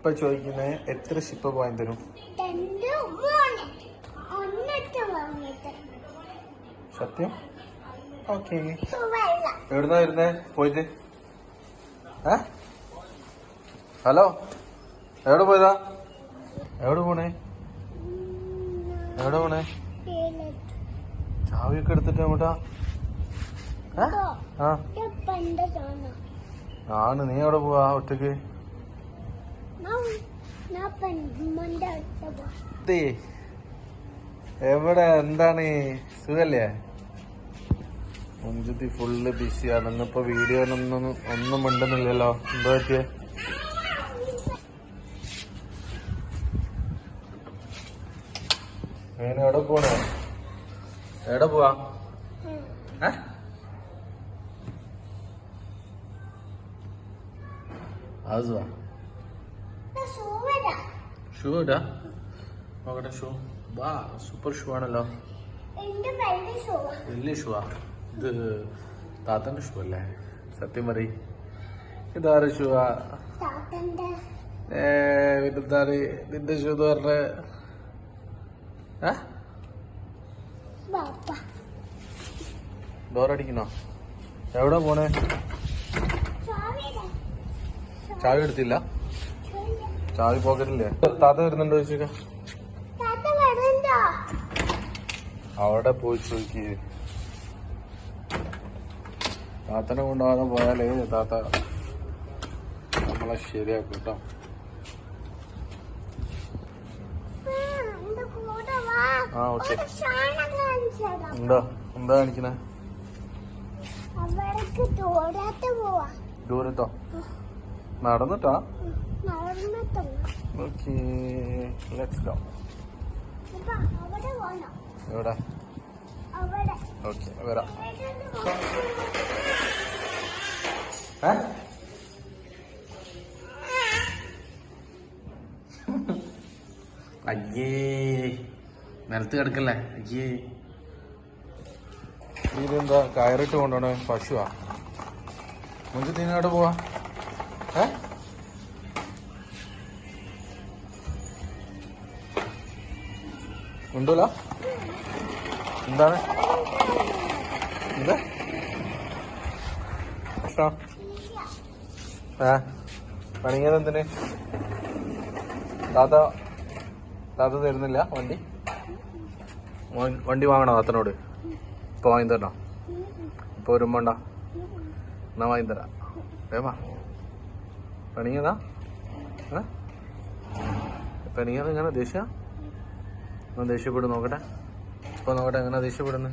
ഇപ്പൊ ചോദിക്കുന്നേ എത്ര ഷിപ്പ് പോയി തരും? സത്യം? ഓക്കെ. എവിടുന്നാ വരുന്നേ പോയിട്ട്? ഹലോ, എവിടെ പോയതാ? എവിടെ പോണേ? ചാവിയൊക്കെ എടുത്തിട്ട് അങ്ങോട്ടാ? ആണ്. നീ എവിടെ പോവാ ഒറ്റക്ക്? എവിടെ? എന്താണ്? സുഖല്ലേ? മുഞ്ചുത്തി ഫുള്ള് ബിസിയാണ്. ഇന്നിപ്പോ വീഡിയോയിലൊന്നും മിണ്ടുന്നില്ലല്ലോ. എന്താ പറ്റിയേ? എവിടെ പോണേ? എവിടെ പോവാ? ഷൂ ഇടാ? നോക്കട്ടെ. ഷൂ വാ, സൂപ്പർ ഷൂ ആണല്ലോ. വലിയ ഷൂവാ ഇത്? താത്തന്റെ ഷൂ അല്ലേ? സത്യം പറ, ഇതാറ് ഷൂവാ? ഇതാറ് നിന്റെ ഷൂ എന്ന് പറഞ്ഞ? ഡോറടിക്കണോ? എവിടെ പോണേ? ചാവി എടുത്തില്ല? ചാവി പോക്കറ്റില്ലേ? താത്ത വരുന്നുണ്ടോ ചോദിച്ചേക്ക. അവിടെ പോയി ചോദിക്ക്. താത്തനെ കൊണ്ടുപോകാതെ പോയാലേ താത്ത നമ്മളെ ശരിയാക്കും കേട്ടോ. ഓക്കെ. എന്താ കാണിക്കണേ? ദൂരത്തോ? നടന്നിട്ടാ? Okay, let's go. എവിടെ? ഓക്കെ, വരാം. അയ്യേ, നിലത്ത് കിടക്കല്ലേ? അയ്യേ, ഇതെന്താ കയറിട്ട് കൊണ്ടോണേ? പശുവാ? മുഞ്ചു നീങ്ങോട്ട് പോവാ? ഉണ്ടല്ലോ. എന്താണ്? എന്താ പ്രശ്നം? പണിയത് എന്തിന്? താത്ത തരുന്നില്ല വണ്ടി? വണ്ടി വാങ്ങണോ താത്തനോട്? ഇപ്പൊ വാങ്ങി തരണോ? ഇപ്പൊ വരുമ്പോണ്ട? എന്നാ വാങ്ങി തരാം. വേവാ. പണിയതാ? പണിയത് എങ്ങനെ? ദേഷ്യ? ദേഷ്യപ്പെടും. നോക്കട്ടെ. ഇപ്പൊ നോക്കട്ടെ എങ്ങനെ ദേഷ്യപ്പെടുന്നു.